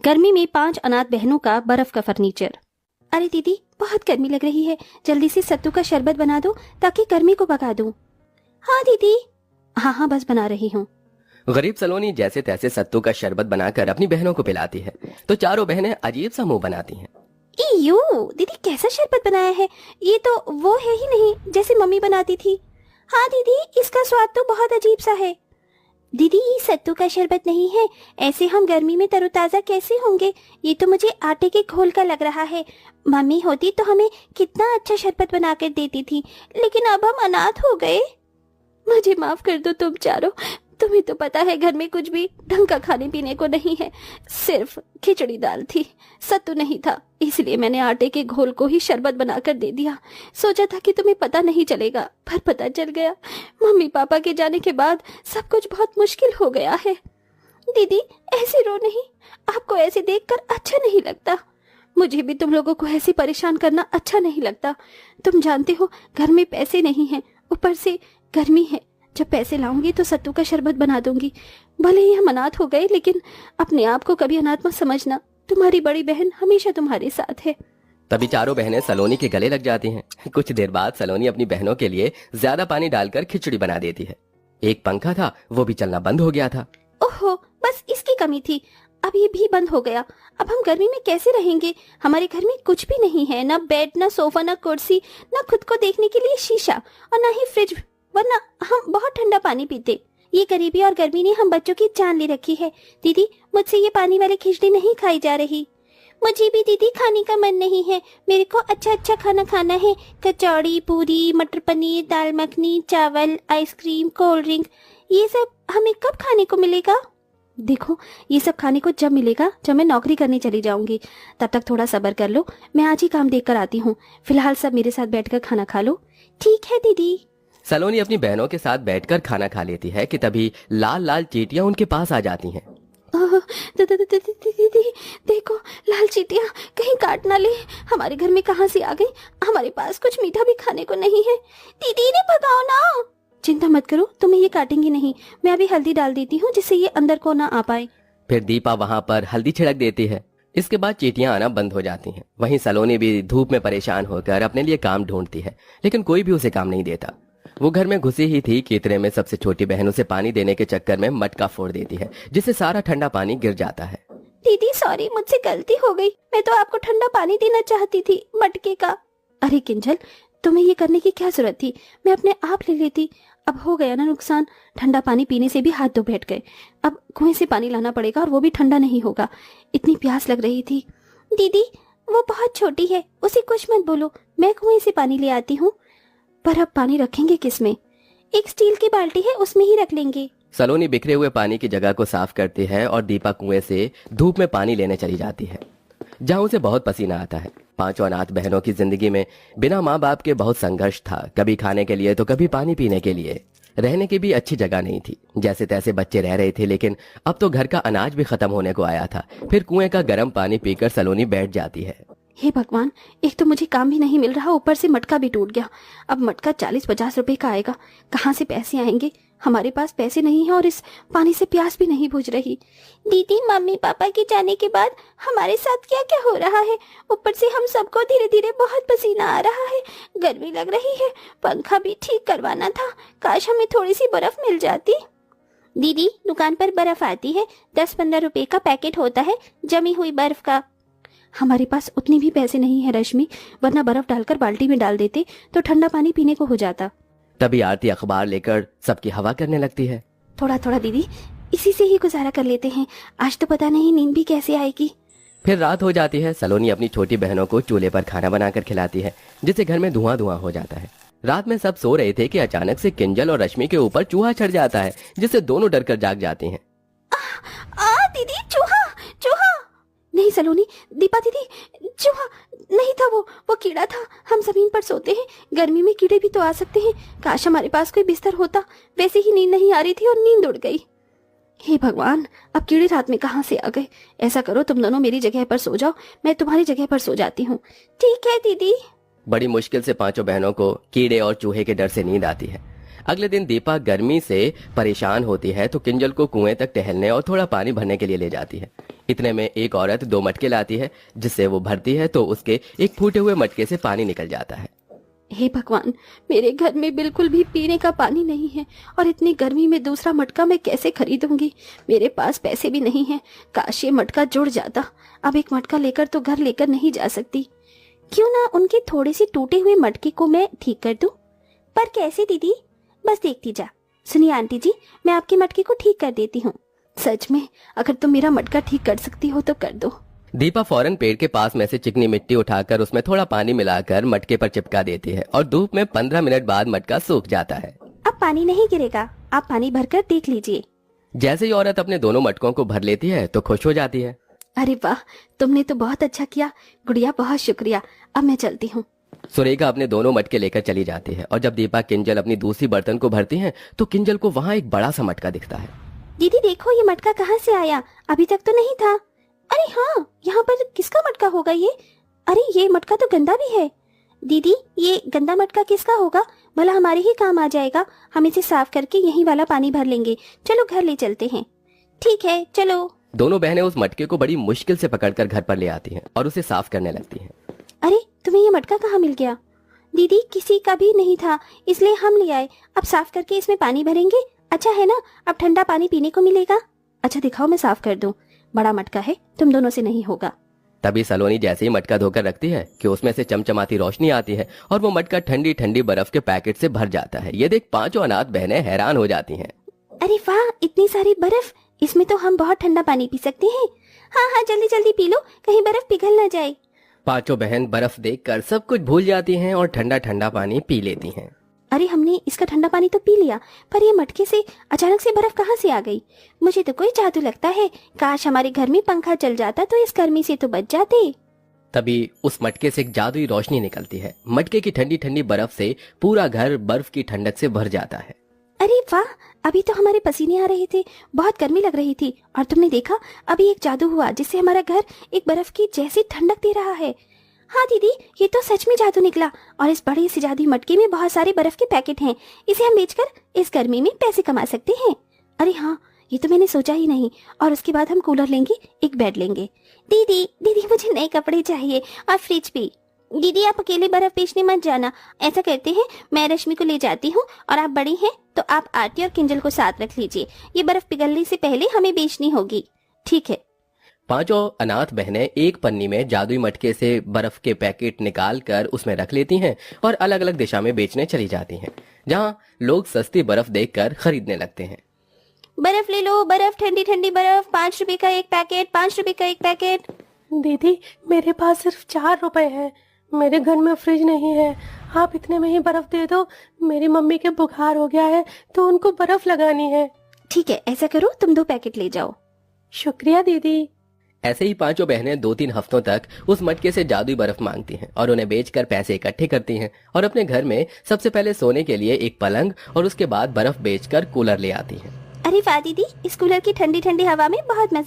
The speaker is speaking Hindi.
गर्मी में 5 अनाथ बहनों का बर्फ का फर्नीचर। अरे दीदी, बहुत गर्मी लग रही है, जल्दी से सत्तू का शरबत बना दो ताकि गर्मी को भगा दूं। हाँ दीदी। हाँ बस बना रही हूँ। गरीब सलोनी जैसे तैसे सत्तू का शरबत बनाकर अपनी बहनों को पिलाती है तो चारों बहनें अजीब सा मुंह बनाती हैं। इयो, दीदी कैसा शरबत बनाया है, ये तो वो है ही नहीं जैसे मम्मी बनाती थी। हाँ दीदी, इसका स्वाद तो बहुत अजीब सा है। दीदी ये सत्तू का शरबत नहीं है, ऐसे हम गर्मी में तरोताजा कैसे होंगे, ये तो मुझे आटे के घोल का लग रहा है। मम्मी होती तो हमें कितना अच्छा शरबत बना कर देती थी, लेकिन अब हम अनाथ हो गए। मुझे माफ कर दो तुम चारों, तुम्हें तो पता है घर में कुछ भी ढंग का खाने पीने को नहीं है, सिर्फ खिचड़ी दाल थी, सत्तू नहीं था, इसलिए मैंने आटे के घोल को ही शरबत बनाकर दे दिया। सोचा था कि तुम्हें पता नहीं चलेगा, पर पता चल गया। मम्मी पापा के जाने के बाद सब कुछ बहुत मुश्किल हो गया है। दीदी ऐसे रो नहीं, आपको ऐसे देखकर अच्छा नहीं लगता। मुझे भी तुम लोगों को ऐसे परेशान करना अच्छा नहीं लगता। तुम जानते हो घर में पैसे नहीं है, ऊपर से गर्मी है। जब पैसे लाऊंगी तो सत्तू का शरबत बना दूंगी। भले ही हम अनाथ हो गए, लेकिन अपने आप को कभी अनाथ मत समझना। तुम्हारी बड़ी बहन हमेशा तुम्हारे साथ है। तभी चारों बहनें सलोनी के गले लग जाती हैं। कुछ देर बाद सलोनी अपनी बहनों के लिए ज्यादा पानी डालकर खिचड़ी बना देती है। एक पंखा था, वो भी चलना बंद हो गया था। ओहो, बस इसकी कमी थी, अब ये भी बंद हो गया। अब हम गर्मी में कैसे रहेंगे? हमारे घर में कुछ भी नहीं है, ना बेड, ना सोफा, ना कुर्सी, ना खुद को देखने के लिए शीशा, और ना ही फ्रिज, वरना हम बहुत ठंडा पानी पीते। ये गरीबी और गर्मी ने हम बच्चों की जान ले रखी है। दीदी मुझसे ये पानी वाली खिचड़ी नहीं खाई जा रही। मुझे भी दीदी खाने का मन नहीं है, मेरे को अच्छा अच्छा खाना खाना है। कचौड़ी, पूरी, मटर पनीर, दाल मखनी, चावल, आइसक्रीम, कोल्ड ड्रिंक, ये सब हमें कब खाने को मिलेगा? देखो, ये सब खाने को जब मिलेगा जब मैं नौकरी करने चली जाऊंगी। तब तक थोड़ा सब्र कर लो, मैं आज ही काम देख कर आती हूँ। फिलहाल सब मेरे साथ बैठकर खाना खा लो। ठीक है दीदी। सलोनी अपनी बहनों के साथ बैठकर खाना खा लेती है कि तभी लाल लाल चींटियां उनके पास आ जाती हैं। दीदी देखो, लाल चींटियां कहीं काट ना ले। हमारे घर में कहां से आ गई? हमारे पास कुछ मीठा भी खाने को नहीं है। दीदी ने भगाओ ना। चिंता मत करो, तुम्हें ये काटेंगी नहीं। मैं अभी हल्दी डाल देती हूँ जिससे ये अंदर को ना आ पाए। फिर दीपा वहाँ पर हल्दी छिड़क देती है। इसके बाद चींटियां आना बंद हो जाती हैं। वहीं सलोनी भी धूप में परेशान होकर अपने लिए काम ढूंढती है, लेकिन कोई भी उसे काम नहीं देता। वो घर में घुसी ही थी कि इतने में सबसे छोटी बहन उसे पानी देने के चक्कर में मटका फोड़ देती है, जिससे सारा ठंडा पानी गिर जाता है। दीदी सॉरी, मुझसे गलती हो गई। मैं तो आपको ठंडा पानी देना चाहती थी, मटके का। अरे किंजल, तुम्हें ये करने की क्या जरूरत थी? मैं अपने आप ले लेती। अब हो गया ना नुकसान, ठंडा पानी पीने से भी हाथ धो बैठ गए। अब कुएं से पानी लाना पड़ेगा और वो भी ठंडा नहीं होगा। इतनी प्यास लग रही थी। दीदी वो बहुत छोटी है, उसे कुछ मत बोलो, मैं कुएं से पानी ले आती हूँ। पर अब पानी रखेंगे किसमें? एक स्टील की बाल्टी है, उसमें ही रख लेंगे। सलोनी बिखरे हुए पानी की जगह को साफ करती है और दीपा कुएं से धूप में पानी लेने चली जाती है, जहां उसे बहुत पसीना आता है। पांचों अनाथ बहनों की जिंदगी में बिना माँ बाप के बहुत संघर्ष था, कभी खाने के लिए तो कभी पानी पीने के लिए। रहने की भी अच्छी जगह नहीं थी, जैसे तैसे बच्चे रह रहे थे, लेकिन अब तो घर का अनाज भी खत्म होने को आया था। फिर कुएं का गर्म पानी पीकर सलोनी बैठ जाती है। हे भगवान, एक तो मुझे काम भी नहीं मिल रहा, ऊपर से मटका भी टूट गया। अब मटका 40-50 रुपए का आएगा, कहाँ से पैसे आएंगे? हमारे पास पैसे नहीं है और इस पानी से प्यास भी नहीं बुझ रही। दीदी मम्मी पापा के जाने के बाद हमारे साथ क्या क्या हो रहा है? ऊपर से हम सबको धीरे धीरे बहुत पसीना आ रहा है, गर्मी लग रही है, पंखा भी ठीक करवाना था। काश हमें थोड़ी सी बर्फ मिल जाती। दीदी दुकान पर बर्फ आती है, 10-15 रुपए का पैकेट होता है जमी हुई बर्फ का। हमारे पास उतने भी पैसे नहीं है रश्मि, वरना बर्फ डालकर बाल्टी में डाल देते तो ठंडा पानी पीने को हो जाता। तभी आरती अखबार लेकर सबकी हवा करने लगती है। थोड़ा थोड़ा दीदी, इसी से ही गुजारा कर लेते हैं, आज तो पता नहीं नींद भी कैसे आएगी। फिर रात हो जाती है। सलोनी अपनी छोटी बहनों को चूल्हे पर खाना बनाकर खिलाती है, जिससे घर में धुआं धुआं हो जाता है। रात में सब सो रहे थे कि अचानक से किंजल और रश्मि के ऊपर चूहा चढ़ जाता है, जिससे दोनों डरकर जाग जाती हैं। दीदी चूहा चूहा! नहीं सलोनी, दीपा दीदी, चूहा नहीं था, वो कीड़ा था। हम जमीन पर सोते हैं, गर्मी में कीड़े भी तो आ सकते हैं। काश हमारे पास कोई बिस्तर होता। वैसे ही नींद नहीं आ रही थी और नींद उड़ गई। हे भगवान, अब कीड़े रात में कहाँ से आ गए? ऐसा करो, तुम दोनों मेरी जगह पर सो जाओ, मैं तुम्हारी जगह पर सो जाती हूँ। ठीक है दीदी। बड़ी मुश्किल से पांचों बहनों को कीड़े और चूहे के डर से नींद आती है। अगले दिन दीपा गर्मी से परेशान होती है तो किंजल को कुएं तक टहलने और थोड़ा पानी भरने के लिए ले जाती है। इतने में एक औरत 2 मटके लाती है, जिससे वो भरती है तो उसके एक फूटे हुए मटके से पानी निकल जाता है। हे भगवान, मेरे घर में बिल्कुल भी पीने का पानी नहीं है और इतनी गर्मी में दूसरा मटका मैं कैसे खरीदूंगी। मेरे पास पैसे भी नहीं हैं। काश ये मटका जुड़ जाता। अब एक मटका लेकर तो घर लेकर नहीं जा सकती। क्यों ना उनके थोड़े से टूटे हुए मटके को मैं ठीक कर दूं। पर कैसे दीदी? बस देखती जा। सुनिए आंटी जी, मैं आपके मटके को ठीक कर देती हूँ। सच में, अगर तुम मेरा मटका ठीक कर सकती हो तो कर दो। दीपा फौरन पेड़ के पास में से चिकनी मिट्टी उठाकर उसमें थोड़ा पानी मिलाकर मटके पर चिपका देती है और धूप में 15 मिनट बाद मटका सूख जाता है। अब पानी नहीं गिरेगा, आप पानी भरकर देख लीजिए। जैसे ही औरत अपने दोनों मटकों को भर लेती है तो खुश हो जाती है। अरे वाह, तुमने तो बहुत अच्छा किया गुड़िया, बहुत शुक्रिया। अब मैं चलती हूँ। सुरेखा अपने दोनों मटके लेकर चली जाती है और जब दीपा किंजल अपनी दूसरी बर्तन को भरती है तो किंजल को वहाँ एक बड़ा सा मटका दिखता है। दीदी देखो, ये मटका कहाँ से आया? अभी तक तो नहीं था। अरे हाँ, यहाँ पर किसका मटका होगा ये? अरे ये मटका तो गंदा भी है। दीदी, ये गंदा मटका किसका होगा? भला हमारे ही काम आ जाएगा। हम इसे साफ करके यही वाला पानी भर लेंगे। चलो घर ले चलते हैं। ठीक है, चलो। दोनों बहनें उस मटके को बड़ी मुश्किल से पकड़कर घर पर ले आती हैं और उसे साफ करने लगती हैं। अरे तुम्हें ये मटका कहाँ मिल गया? दीदी, किसी का भी नहीं था, इसलिए हम ले आए। अब साफ करके इसमें पानी भरेंगे। अच्छा है ना, अब ठंडा पानी पीने को मिलेगा। अच्छा दिखाओ, मैं साफ कर दूं। बड़ा मटका है, तुम दोनों से नहीं होगा। तभी सलोनी जैसे ही मटका धोकर रखती है कि उसमें से चमचमाती रोशनी आती है और वो मटका ठंडी ठंडी बर्फ के पैकेट से भर जाता है। ये देख 5 अनाथ बहनें हैरान हो जाती हैं। अरे वाह, इतनी सारी बर्फ! इसमें तो हम बहुत ठंडा पानी पी सकते हैं। हाँ हाँ, जल्दी जल्दी पी लो, कहीं बर्फ पिघल ना जाए। 5 बहन बर्फ देखकर सब कुछ भूल जाती हैं और ठंडा ठंडा पानी पी लेती हैं। अरे हमने इसका ठंडा पानी तो पी लिया, पर ये मटके से अचानक से बर्फ कहाँ से आ गई? मुझे तो कोई जादू लगता है। काश हमारे घर में पंखा चल जाता तो इस गर्मी से तो बच जाते। तभी उस मटके से एक जादुई रोशनी निकलती है। मटके की ठंडी ठंडी बर्फ से पूरा घर बर्फ की ठंडक से भर जाता है। अरे वाह, अभी तो हमारे पसीने आ रहे थे, बहुत गर्मी लग रही थी, और तुमने देखा अभी एक जादू हुआ जिससे हमारा घर एक बर्फ की जैसी ठंडक दे रहा है। हाँ दीदी, ये तो सच में जादू निकला। और इस बड़े से जादुई मटके में बहुत सारे बर्फ के पैकेट हैं। इसे हम बेचकर इस गर्मी में पैसे कमा सकते हैं। अरे हाँ, ये तो मैंने सोचा ही नहीं। और उसके बाद हम कूलर लेंगे, एक बेड लेंगे। दीदी दीदी, मुझे नए कपड़े चाहिए और फ्रिज भी। दीदी आप अकेले बर्फ बेचने मत जाना। ऐसा करते हैं, मैं रश्मि को ले जाती हूँ और आप बड़ी हैं तो आप आरती और किंजल को साथ रख लीजिए। ये बर्फ पिघलने से पहले हमें बेचनी होगी। ठीक है। 5 अनाथ बहनें एक पन्नी में जादुई मटके से बर्फ के पैकेट निकाल कर उसमें रख लेती हैं और अलग अलग दिशा में बेचने चली जाती हैं, जहाँ लोग सस्ती बर्फ देखकर खरीदने लगते हैं। बर्फ ले लो, बर्फ, ठंडी ठंडी बर्फ, 5 रुपए का एक पैकेट, 5 रुपए का एक पैकेट। दीदी, मेरे पास सिर्फ 4 रुपए है। मेरे घर में फ्रिज नहीं है। आप इतने में ही बर्फ दे दो। मेरी मम्मी के बुखार हो गया है तो उनको बर्फ लगानी है। ठीक है, ऐसा करो, तुम 2 पैकेट ले जाओ। शुक्रिया दीदी। ऐसे ही 5 बहनें 2-3 हफ्तों तक उस मटके से जादुई बर्फ मांगती हैं और उन्हें बेचकर पैसे इकट्ठे करती हैं और अपने घर में सबसे पहले सोने के लिए एक पलंग और उसके बाद बर्फ बेचकर कूलर ले आती हैं। अरे वाह दीदी, इस कूलर की ठंडी ठंडी हवा में बहुत मजा